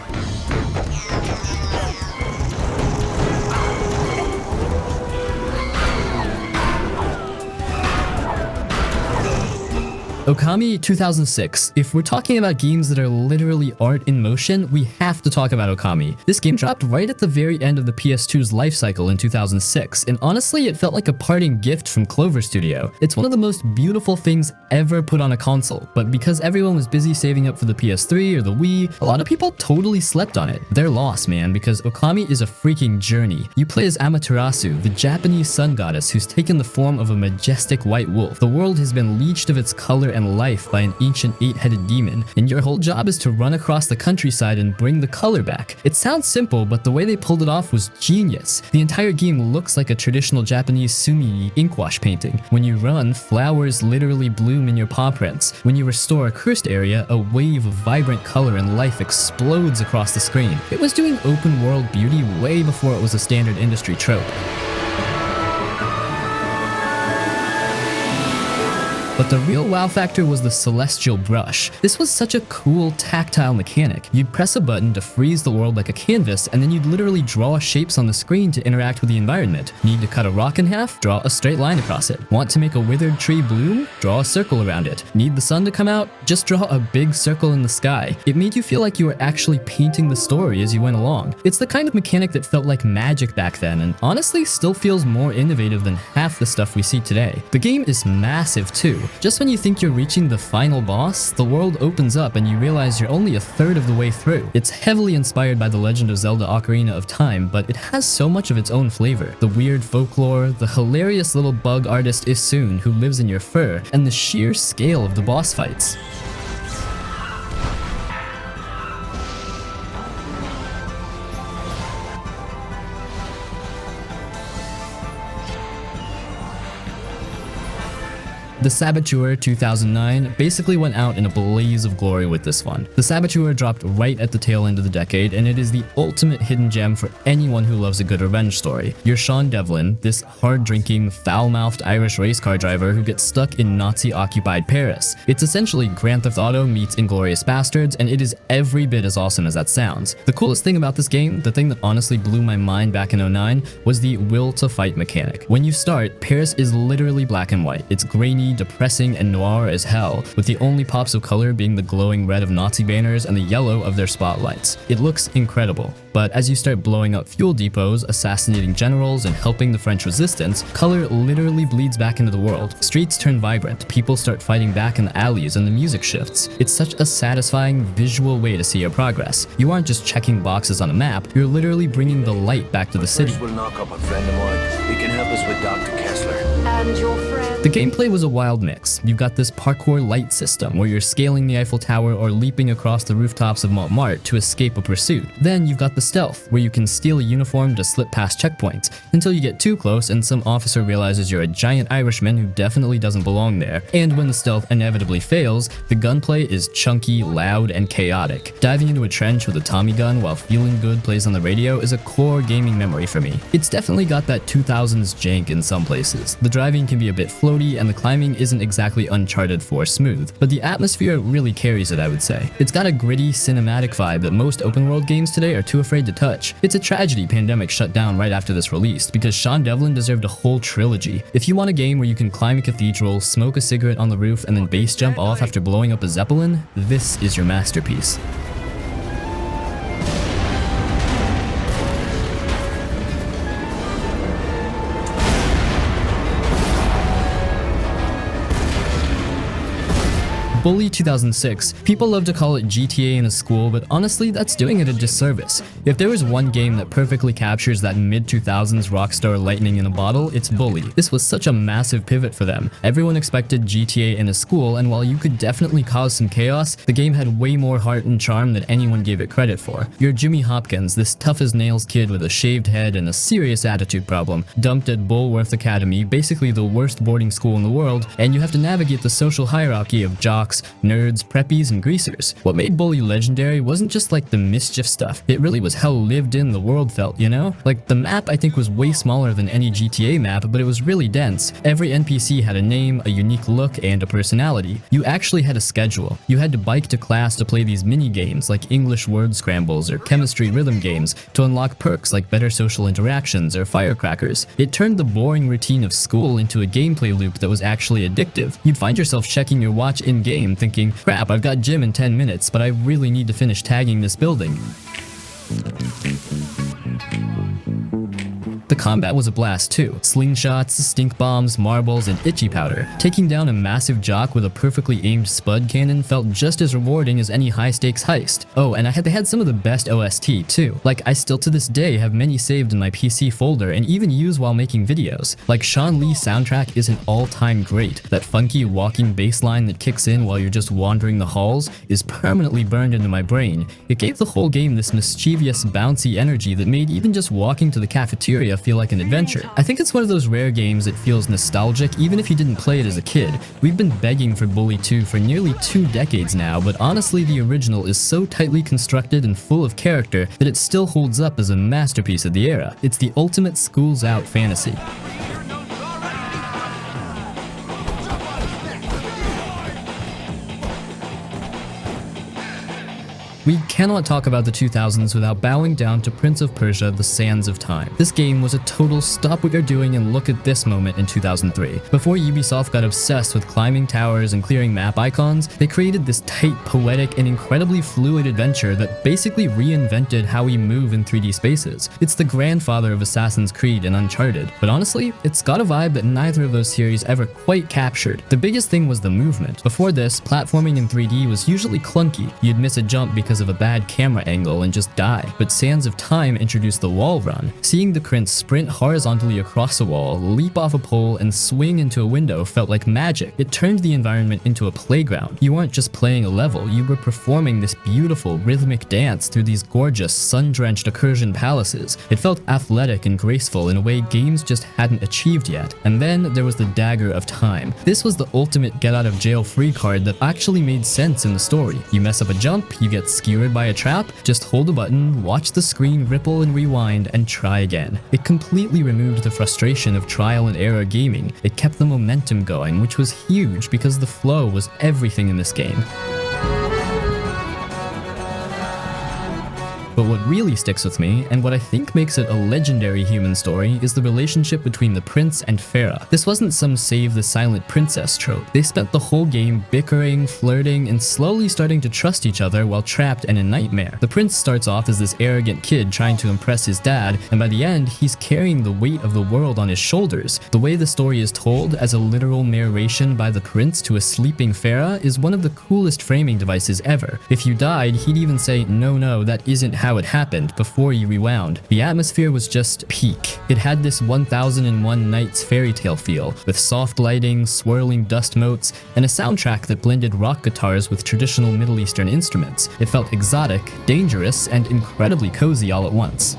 Okami 2006. If we're talking about games that are literally art in motion, we have to talk about Okami. This game dropped right at the very end of the PS2's life cycle in 2006, and honestly, it felt like a parting gift from Clover Studio. It's one of the most beautiful things ever put on a console, but because everyone was busy saving up for the PS3 or the Wii, a lot of people totally slept on it. They're lost, man, because Okami is a freaking journey. You play as Amaterasu, the Japanese sun goddess who's taken the form of a majestic white wolf. The world has been leached of its color and life by an ancient 8-headed demon, and your whole job is to run across the countryside and bring the color back. It sounds simple, but the way they pulled it off was genius. The entire game looks like a traditional Japanese sumi inkwash painting. When you run, flowers literally bloom in your paw prints. When you restore a cursed area, a wave of vibrant color and life explodes across the screen. It was doing open world beauty way before it was a standard industry trope. But the real wow factor was the celestial brush. This was such a cool tactile mechanic. You'd press a button to freeze the world like a canvas, and then you'd literally draw shapes on the screen to interact with the environment. Need to cut a rock in half? Draw a straight line across it. Want to make a withered tree bloom? Draw a circle around it. Need the sun to come out? Just draw a big circle in the sky. It made you feel like you were actually painting the story as you went along. It's the kind of mechanic that felt like magic back then, and honestly still feels more innovative than half the stuff we see today. The game is massive too. Just when you think you're reaching the final boss, the world opens up and you realize you're only a third of the way through. It's heavily inspired by The Legend of Zelda Ocarina of Time, but it has so much of its own flavor. The weird folklore, the hilarious little bug artist Isun who lives in your fur, and the sheer scale of the boss fights. The Saboteur 2009 basically went out in a blaze of glory with this one. The Saboteur dropped right at the tail end of the decade, and it is the ultimate hidden gem for anyone who loves a good revenge story. You're Sean Devlin, this hard-drinking, foul-mouthed Irish race car driver who gets stuck in Nazi-occupied Paris. It's essentially Grand Theft Auto meets Inglourious Basterds, and it is every bit as awesome as that sounds. The coolest thing about this game, the thing that honestly blew my mind back in 2009, was the will to fight mechanic. When you start, Paris is literally black and white. It's grainy, depressing, and noir as hell, with the only pops of color being the glowing red of Nazi banners and the yellow of their spotlights. It looks incredible, but as you start blowing up fuel depots, assassinating generals, and helping the French resistance, color literally bleeds back into the world. Streets turn vibrant, people start fighting back in the alleys, and the music shifts. It's such a satisfying visual way to see your progress. You aren't just checking boxes on a map, you're literally bringing the light back to the city.
First we'll knock up a friend of mine. He can help us with Dr. Kessler.
And your friend?
The gameplay was a wild mix. You've got this parkour light system where you're scaling the Eiffel Tower or leaping across the rooftops of Montmartre to escape a pursuit. Then you've got the stealth, where you can steal a uniform to slip past checkpoints until you get too close and some officer realizes you're a giant Irishman who definitely doesn't belong there. And when the stealth inevitably fails, the gunplay is chunky, loud, and chaotic. Diving into a trench with a Tommy gun while Feeling Good plays on the radio is a core gaming memory for me. It's definitely got that 2000s jank in some places. The driving can be a bit floaty, and the climbing isn't exactly Uncharted 4 smooth, but the atmosphere really carries it, I would say. It's got a gritty, cinematic vibe that most open world games today are too afraid to touch. It's a tragedy Pandemic shut down right after this released, because Sean Devlin deserved a whole trilogy. If you want a game where you can climb a cathedral, smoke a cigarette on the roof, and then base jump off after blowing up a Zeppelin, this is your masterpiece. Bully 2006. People love to call it GTA in a school, but honestly, that's doing it a disservice. If there was one game that perfectly captures that mid-2000s rockstar lightning in a bottle, it's Bully. This was such a massive pivot for them. Everyone expected GTA in a school, and while you could definitely cause some chaos, the game had way more heart and charm than anyone gave it credit for. You're Jimmy Hopkins, this tough-as-nails kid with a shaved head and a serious attitude problem, dumped at Bulworth Academy, basically the worst boarding school in the world, and you have to navigate the social hierarchy of jocks, nerds, preppies, and greasers. What made Bully legendary wasn't just like the mischief stuff, it really was how lived in the world felt, you know? Like, the map I think was way smaller than any GTA map, but it was really dense. Every NPC had a name, a unique look, and a personality. You actually had a schedule. You had to bike to class to play these mini games like English word scrambles or chemistry rhythm games to unlock perks like better social interactions or firecrackers. It turned the boring routine of school into a gameplay loop that was actually addictive. You'd find yourself checking your watch in-game thinking, crap, I've got gym in 10 minutes, but I really need to finish tagging this building. The The combat was a blast too. Slingshots, stink bombs, marbles, and itchy powder. Taking down a massive jock with a perfectly aimed spud cannon felt just as rewarding as any high-stakes heist. Oh, and they had some of the best OST too. Like, I still to this day have many saved in my PC folder and even use while making videos. Like, Sean Lee's soundtrack is an all-time great. That funky walking bass line that kicks in while you're just wandering the halls is permanently burned into my brain. It gave the whole game this mischievous, bouncy energy that made even just walking to the cafeteria feel like an adventure. I think it's one of those rare games that feels nostalgic even if you didn't play it as a kid. We've been begging for Bully 2 for nearly 2 decades now, but honestly the original is so tightly constructed and full of character that it still holds up as a masterpiece of the era. It's the ultimate schools out fantasy. We cannot talk about the 2000s without bowing down to Prince of Persia: The Sands of Time. This game was a total stop what you're doing and look at this moment in 2003. Before Ubisoft got obsessed with climbing towers and clearing map icons, they created this tight, poetic, and incredibly fluid adventure that basically reinvented how we move in 3D spaces. It's the grandfather of Assassin's Creed and Uncharted, but honestly, it's got a vibe that neither of those series ever quite captured. The biggest thing was the movement. Before this, platforming in 3D was usually clunky. You'd miss a jump because of a bad camera angle and just die. But Sands of Time introduced the wall run. Seeing the Prince sprint horizontally across a wall, leap off a pole, and swing into a window felt like magic. It turned the environment into a playground. You weren't just playing a level, you were performing this beautiful, rhythmic dance through these gorgeous, sun-drenched Accursion palaces. It felt athletic and graceful in a way games just hadn't achieved yet. And then there was the Dagger of Time. This was the ultimate get-out-of-jail-free card that actually made sense in the story. You mess up a jump, you get skewered by a trap, just hold a button, watch the screen ripple and rewind, and try again. It completely removed the frustration of trial and error gaming. It kept the momentum going, which was huge because the flow was everything in this game. But what really sticks with me, and what I think makes it a legendary human story, is the relationship between the prince and Farah. This wasn't some save the silent princess trope. They spent the whole game bickering, flirting, and slowly starting to trust each other while trapped in a nightmare. The prince starts off as this arrogant kid trying to impress his dad, and by the end, he's carrying the weight of the world on his shoulders. The way the story is told, as a literal narration by the prince to a sleeping Farah, is one of the coolest framing devices ever. If you died, he'd even say, no, that isn't how it happened, before you rewound. The atmosphere was just peak. It had this 1001 Nights fairy tale feel, with soft lighting, swirling dust motes, and a soundtrack that blended rock guitars with traditional Middle Eastern instruments. It felt exotic, dangerous, and incredibly cozy all at once.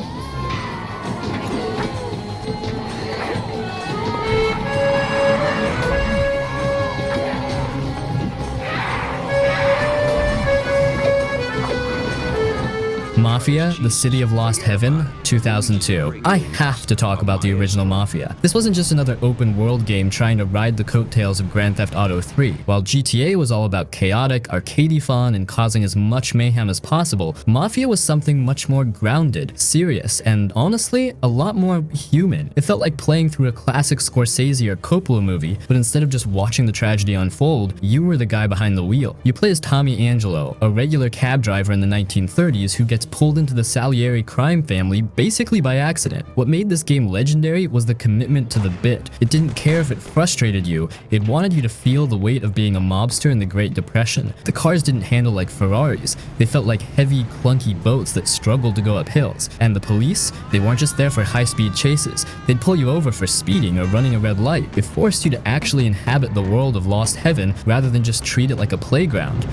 Mafia: The City of Lost Heaven, 2002. I have to talk about the original Mafia. This wasn't just another open world game trying to ride the coattails of Grand Theft Auto 3. While GTA was all about chaotic, arcadey fun and causing as much mayhem as possible, Mafia was something much more grounded, serious, and honestly, a lot more human. It felt like playing through a classic Scorsese or Coppola movie, but instead of just watching the tragedy unfold, you were the guy behind the wheel. You play as Tommy Angelo, a regular cab driver in the 1930s who gets pulled into the Salieri crime family basically by accident. What made this game legendary was the commitment to the bit. It didn't care if it frustrated you, it wanted you to feel the weight of being a mobster in the Great Depression. The cars didn't handle like Ferraris, they felt like heavy, clunky boats that struggled to go up hills. And the police, they weren't just there for high-speed chases, they'd pull you over for speeding or running a red light. It forced you to actually inhabit the world of Lost Heaven rather than just treat it like a playground.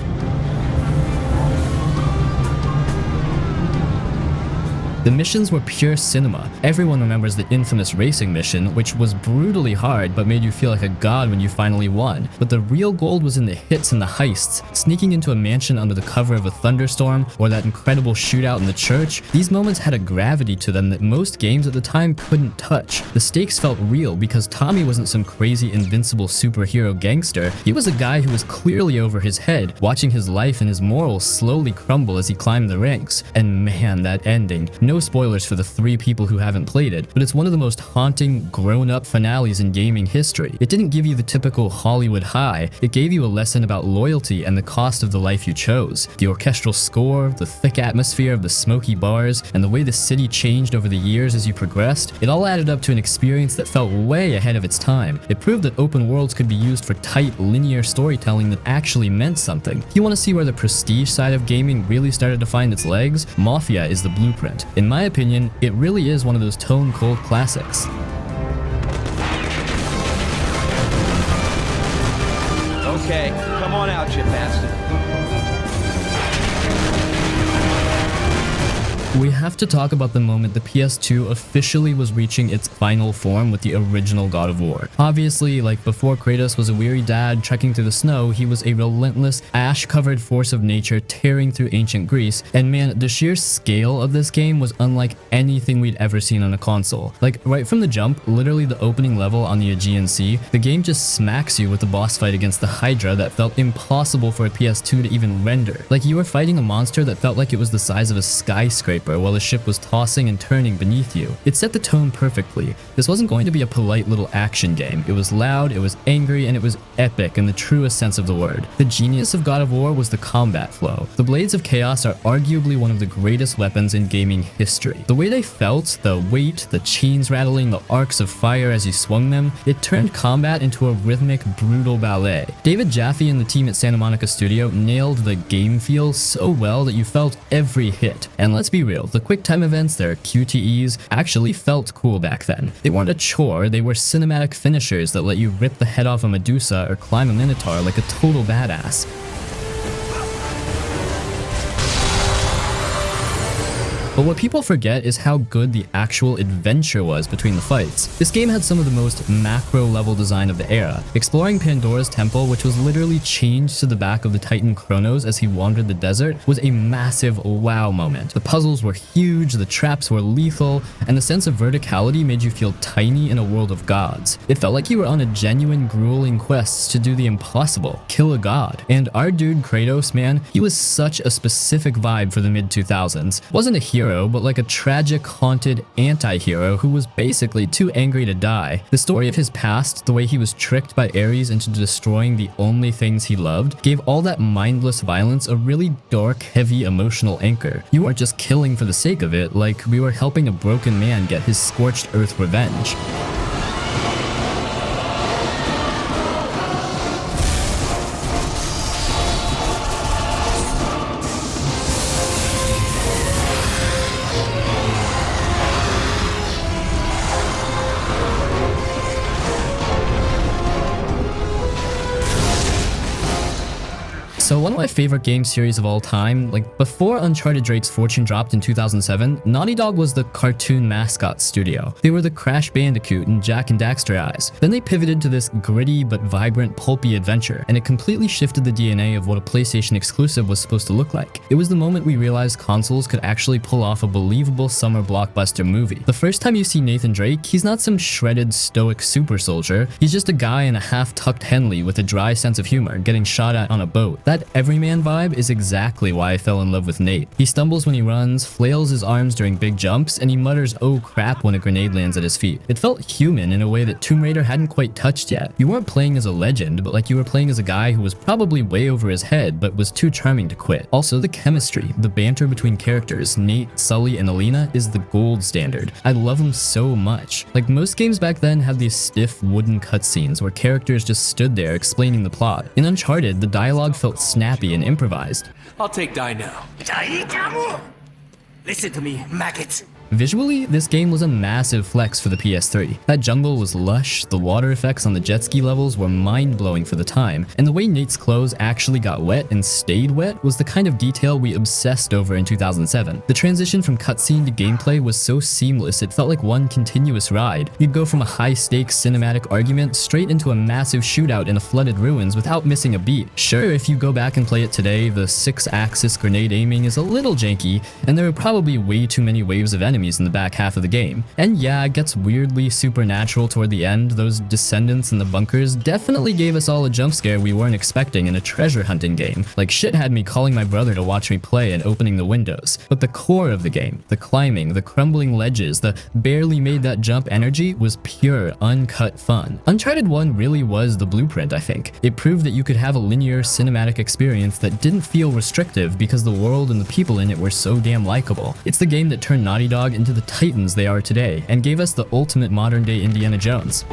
The missions were pure cinema. Everyone remembers the infamous racing mission, which was brutally hard but made you feel like a god when you finally won. But the real gold was in the hits and the heists. Sneaking into a mansion under the cover of a thunderstorm, or that incredible shootout in the church, these moments had a gravity to them that most games at the time couldn't touch. The stakes felt real because Tommy wasn't some crazy invincible superhero gangster. He was a guy who was clearly over his head, watching his life and his morals slowly crumble as he climbed the ranks. And man, that ending. No no spoilers for the 3 people who haven't played it, but it's one of the most haunting, grown-up finales in gaming history. It didn't give you the typical Hollywood high, it gave you a lesson about loyalty and the cost of the life you chose. The orchestral score, the thick atmosphere of the smoky bars, and the way the city changed over the years as you progressed, it all added up to an experience that felt way ahead of its time. It proved that open worlds could be used for tight, linear storytelling that actually meant something. If you want to see where the prestige side of gaming really started to find its legs, Mafia is the blueprint. In my opinion, it really is one of those tone-cold classics.
Okay, come on out, you bastard.
We have to talk about the moment the PS2 officially was reaching its final form with the original God of War. Obviously, like before Kratos was a weary dad trekking through the snow, he was a relentless, ash-covered force of nature tearing through ancient Greece, and man, the sheer scale of this game was unlike anything we'd ever seen on a console. Like, right from the jump, literally the opening level on the Aegean Sea, the game just smacks you with the boss fight against the Hydra that felt impossible for a PS2 to even render. Like, you were fighting a monster that felt like it was the size of a skyscraper while the ship was tossing and turning beneath you. It set the tone perfectly. This wasn't going to be a polite little action game. It was loud, it was angry, and it was epic in the truest sense of the word. The genius of God of War was the combat flow. The Blades of Chaos are arguably one of the greatest weapons in gaming history. The way they felt, the weight, the chains rattling, the arcs of fire as you swung them, it turned combat into a rhythmic, brutal ballet. David Jaffe and the team at Santa Monica Studio nailed the game feel so well that you felt every hit. And let's be real, the quick time events, their QTEs, actually felt cool back then. They weren't a chore, they were cinematic finishers that let you rip the head off a Medusa or climb a Minotaur like a total badass. But what people forget is how good the actual adventure was between the fights. This game had some of the most macro level design of the era. Exploring Pandora's temple, which was literally chained to the back of the Titan Kronos as he wandered the desert, was a massive wow moment. The puzzles were huge, the traps were lethal, and the sense of verticality made you feel tiny in a world of gods. It felt like you were on a genuine grueling quest to do the impossible, kill a god. And our dude Kratos, man, he was such a specific vibe for the mid-2000s. Wasn't a hero, but like a tragic, haunted anti-hero who was basically too angry to die. The story of his past, the way he was tricked by Ares into destroying the only things he loved, gave all that mindless violence a really dark, heavy emotional anchor. You weren't just killing for the sake of it, like we were helping a broken man get his scorched earth revenge. So one of my favorite game series of all time, like before Uncharted Drake's fortune dropped in 2007, Naughty Dog was the cartoon mascot studio. They were the Crash Bandicoot and Jak and Daxter eyes. Then they pivoted to this gritty but vibrant pulpy adventure, and it completely shifted the DNA of what a PlayStation exclusive was supposed to look like. It was the moment we realized consoles could actually pull off a believable summer blockbuster movie. The first time you see Nathan Drake, he's not some shredded stoic super soldier. He's just a guy in a half-tucked Henley with a dry sense of humor getting shot at on a boat. That everyman vibe is exactly why I fell in love with Nate. He stumbles when he runs, flails his arms during big jumps, and he mutters "oh crap" when a grenade lands at his feet. It felt human in a way that Tomb Raider hadn't quite touched yet. You weren't playing as a legend, but like you were playing as a guy who was probably way over his head but was too charming to quit. Also, the chemistry, the banter between characters, Nate, Sully, and Alina, is the gold standard. I love them so much. Like most games back then had these stiff wooden cutscenes where characters just stood there explaining the plot. In Uncharted, the dialogue felt snappy and improvised.
I'll take die now. Listen to me, maggots.
Visually, this game was a massive flex for the PS3. That jungle was lush, the water effects on the jet ski levels were mind-blowing for the time, and the way Nate's clothes actually got wet and stayed wet was the kind of detail we obsessed over in 2007. The transition from cutscene to gameplay was so seamless it felt like one continuous ride. You'd go from a high-stakes cinematic argument straight into a massive shootout in the flooded ruins without missing a beat. Sure, if you go back and play it today, the 6-axis grenade aiming is a little janky, and there are probably way too many waves of enemies, enemies in the back half of the game. And yeah, it gets weirdly supernatural toward the end. Those descendants in the bunkers definitely gave us all a jump scare we weren't expecting in a treasure hunting game. Like, shit had me calling my brother to watch me play and opening the windows. But the core of the game, the climbing, the crumbling ledges, the barely made that jump energy was pure, uncut fun. Uncharted 1 really was the blueprint, I think. It proved that you could have a linear cinematic experience that didn't feel restrictive because the world and the people in it were so damn likable. It's the game that turned Naughty Dog into the titans they are today and gave us the ultimate modern-day Indiana Jones.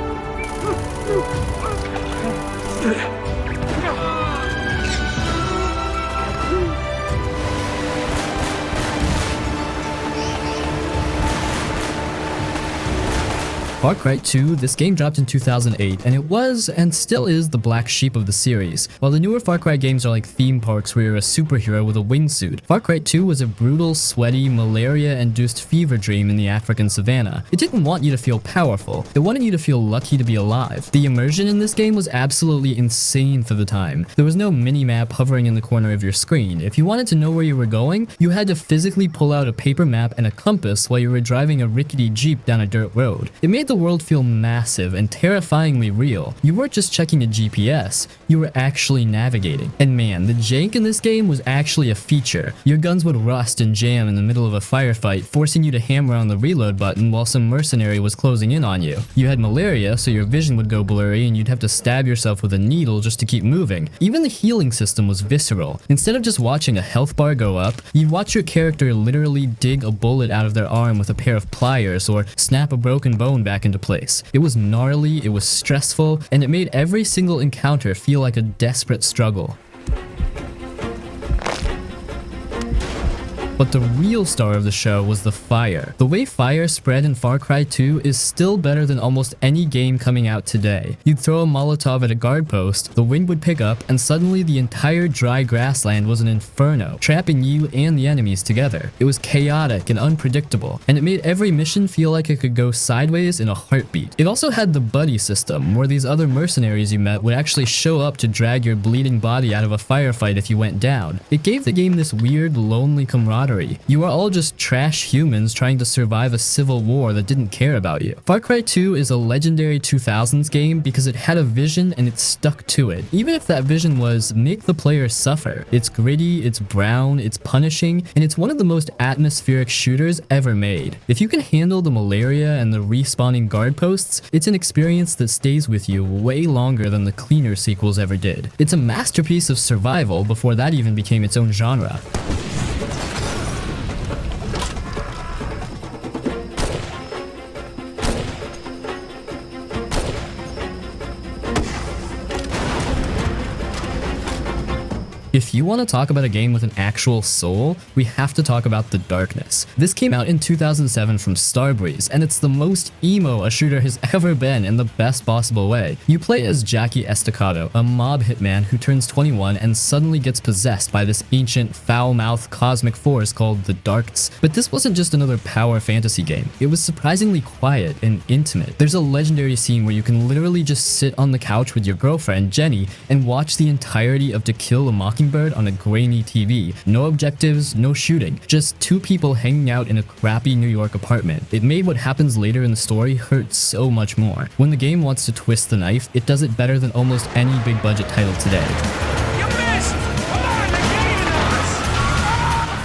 Far Cry 2, this game dropped in 2008, and it was, and still is, the black sheep of the series. While the newer Far Cry games are like theme parks where you're a superhero with a wingsuit, Far Cry 2 was a brutal, sweaty, malaria-induced fever dream in the African savannah. It didn't want you to feel powerful, it wanted you to feel lucky to be alive. The immersion in this game was absolutely insane for the time. There was no mini-map hovering in the corner of your screen. If you wanted to know where you were going, you had to physically pull out a paper map and a compass while you were driving a rickety Jeep down a dirt road. It made the world feel massive and terrifyingly real. You weren't just checking a GPS, you were actually navigating. And man, the jank in this game was actually a feature. Your guns would rust and jam in the middle of a firefight, forcing you to hammer on the reload button while some mercenary was closing in on you. You had malaria, so your vision would go blurry and you'd have to stab yourself with a needle just to keep moving. Even the healing system was visceral. Instead of just watching a health bar go up, you'd watch your character literally dig a bullet out of their arm with a pair of pliers or snap a broken bone back into place. It was gnarly, it was stressful, and it made every single encounter feel like a desperate struggle. But the real star of the show was the fire. The way fire spread in Far Cry 2 is still better than almost any game coming out today. You'd throw a Molotov at a guard post, the wind would pick up, and suddenly the entire dry grassland was an inferno, trapping you and the enemies together. It was chaotic and unpredictable, and it made every mission feel like it could go sideways in a heartbeat. It also had the buddy system, where these other mercenaries you met would actually show up to drag your bleeding body out of a firefight if you went down. It gave the game this weird, lonely camaraderie. You are all just trash humans trying to survive a civil war that didn't care about you. Far Cry 2 is a legendary 2000s game because it had a vision and it stuck to it. Even if that vision was make the player suffer. It's gritty, it's brown, it's punishing, and it's one of the most atmospheric shooters ever made. If you can handle the malaria and the respawning guard posts, it's an experience that stays with you way longer than the cleaner sequels ever did. It's a masterpiece of survival before that even became its own genre. If you want to talk about a game with an actual soul, we have to talk about The Darkness. This came out in 2007 from Starbreeze, and it's the most emo a shooter has ever been in the best possible way. You play as Jackie Estacado, a mob hitman who turns 21 and suddenly gets possessed by this ancient, foul-mouthed cosmic force called the Darkness. But this wasn't just another power fantasy game. It was surprisingly quiet and intimate. There's a legendary scene where you can literally just sit on the couch with your girlfriend, Jenny, and watch the entirety of To Kill a Mockingbird on a grainy TV. No objectives, no shooting, just two people hanging out in a crappy New York apartment. It made what happens later in the story hurt so much more. When the game wants to twist the knife, it does it better than almost any big budget title today.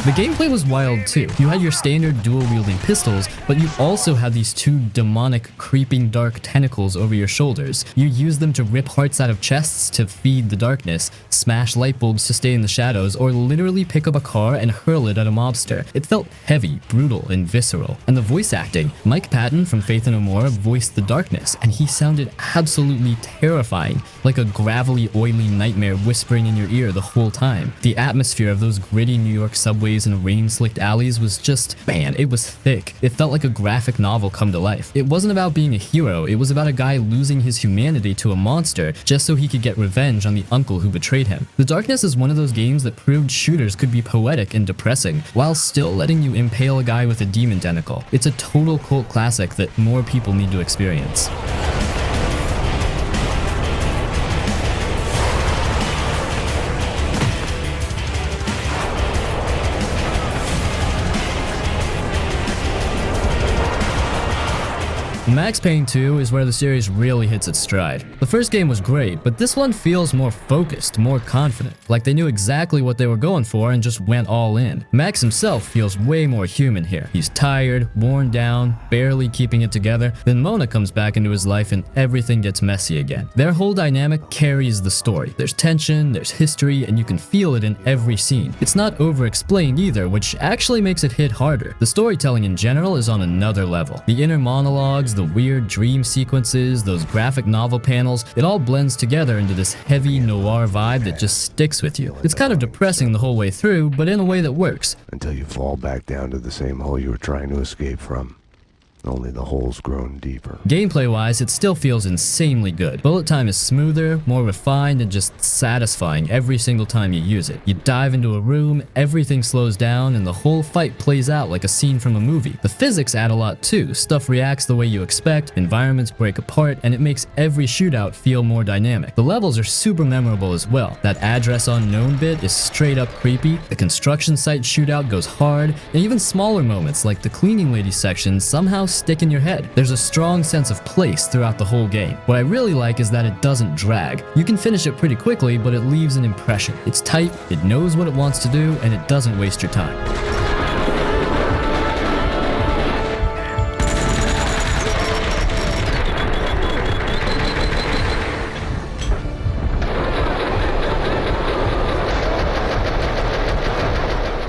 The gameplay was wild too. You had your standard dual-wielding pistols, but you also had these two demonic, creeping dark tentacles over your shoulders. You used them to rip hearts out of chests to feed the darkness, smash light bulbs to stay in the shadows, or literally pick up a car and hurl it at a mobster. It felt heavy, brutal, and visceral. And the voice acting. Mike Patton from Faith No More voiced the darkness, and he sounded absolutely terrifying, like a gravelly, oily nightmare whispering in your ear the whole time. The atmosphere of those gritty New York subways and rain-slicked alleys was just, man, it was thick. It felt like a graphic novel come to life. It wasn't about being a hero, it was about a guy losing his humanity to a monster just so he could get revenge on the uncle who betrayed him. The Darkness is one of those games that proved shooters could be poetic and depressing, while still letting you impale a guy with a demon tentacle. It's a total cult classic that more people need to experience. Max Payne 2 is where the series really hits its stride. The first game was great, but this one feels more focused, more confident, like they knew exactly what they were going for and just went all in. Max himself feels way more human here. He's tired, worn down, barely keeping it together. Then Mona comes back into his life and everything gets messy again. Their whole dynamic carries the story. There's tension, there's history, and you can feel it in every scene. It's not over-explained either, which actually makes it hit harder. The storytelling in general is on another level. The inner monologues, the weird dream sequences, those graphic novel panels, it all blends together into this heavy noir vibe that just sticks with you. It's kind of depressing the whole way through, but in a way that works.
Until you fall back down to the same hole you were trying to escape from. Only the hole's grown deeper.
Gameplay-wise, it still feels insanely good. Bullet time is smoother, more refined, and just satisfying every single time you use it. You dive into a room, everything slows down, and the whole fight plays out like a scene from a movie. The physics add a lot too. Stuff reacts the way you expect, environments break apart, and it makes every shootout feel more dynamic. The levels are super memorable as well. That address unknown bit is straight up creepy, the construction site shootout goes hard, and even smaller moments like the cleaning lady section somehow stick in your head. There's a strong sense of place throughout the whole game. What I really like is that it doesn't drag. You can finish it pretty quickly, but it leaves an impression. It's tight, it knows what it wants to do, and it doesn't waste your time.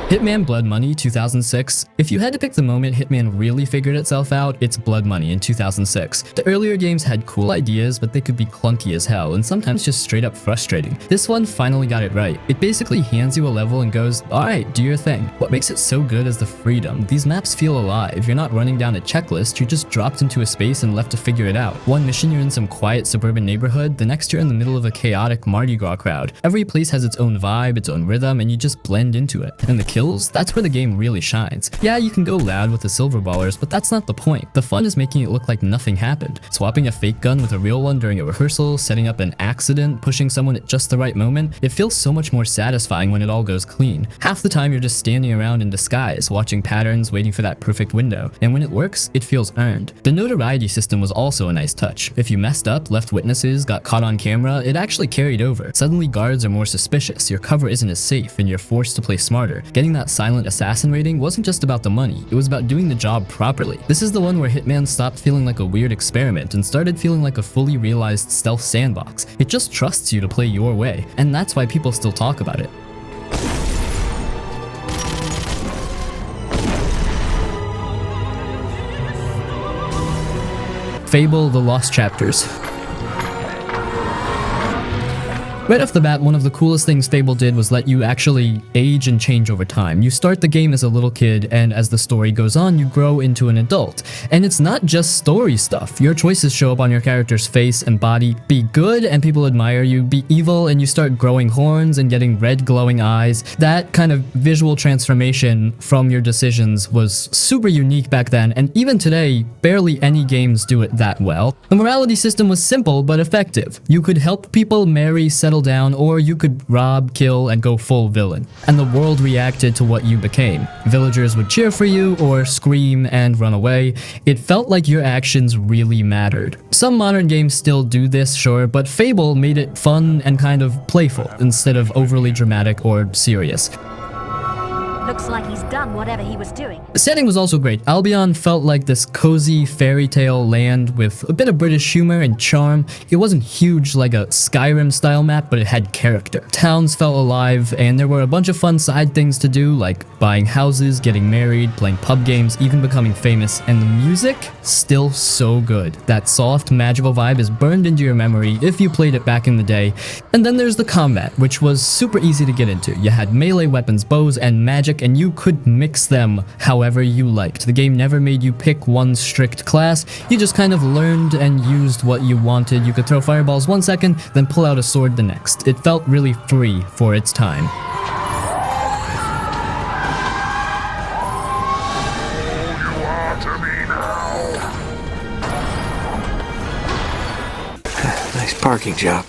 Hitman Blood Money 2006. If you had to pick the moment Hitman really figured itself out, it's Blood Money in 2006. The earlier games had cool ideas, but they could be clunky as hell and sometimes just straight up frustrating. This one finally got it right. It basically hands you a level and goes, alright, do your thing. What makes it so good is the freedom. These maps feel alive. You're not running down a checklist, you're just dropped into a space and left to figure it out. One mission you're in some quiet suburban neighborhood, the next you're in the middle of a chaotic Mardi Gras crowd. Every place has its own vibe, its own rhythm, and you just blend into it. And the kills, that's where the game really shines. Yeah, you can go loud with the silver ballers, but that's not the point. The fun is making it look like nothing happened. Swapping a fake gun with a real one during a rehearsal, setting up an accident, pushing someone at just the right moment, it feels so much more satisfying when it all goes clean. Half the time you're just standing around in disguise, watching patterns, waiting for that perfect window. And when it works, it feels earned. The notoriety system was also a nice touch. If you messed up, left witnesses, got caught on camera, it actually carried over. Suddenly guards are more suspicious, your cover isn't as safe, and you're forced to play smarter. Getting that silent assassin rating wasn't just about the money, it was about doing the job properly. This is the one where Hitman stopped feeling like a weird experiment and started feeling like a fully realized stealth sandbox. It just trusts you to play your way, and that's why people still talk about it. Fable: The Lost Chapters. Right off the bat, one of the coolest things Fable did was let you actually age and change over time. You start the game as a little kid, and as the story goes on, you grow into an adult. And it's not just story stuff. Your choices show up on your character's face and body. Be good and people admire you. Be evil and you start growing horns and getting red glowing eyes. That kind of visual transformation from your decisions was super unique back then, and even today, barely any games do it that well. The morality system was simple but effective. You could help people marry, settle down, or you could rob, kill, and go full villain. And the world reacted to what you became. Villagers would cheer for you or scream and run away. It felt like your actions really mattered. Some modern games still do this, sure, but Fable made it fun and kind of playful instead of overly dramatic or serious.
Looks like he's done whatever he was doing.
The setting was also great. Albion felt like this cozy fairy tale land with a bit of British humor and charm. It wasn't huge like a Skyrim style map, but it had character. Towns felt alive, and there were a bunch of fun side things to do, like buying houses, getting married, playing pub games, even becoming famous. And the music, still so good. That soft, magical vibe is burned into your memory if you played it back in the day. And then there's the combat, which was super easy to get into. You had melee weapons, bows, and magic, and you could mix them however you liked. The game never made you pick one strict class. You just kind of learned and used what you wanted. You could throw fireballs 1 second, then pull out a sword the next. It felt really free for its time.
Nice parking job.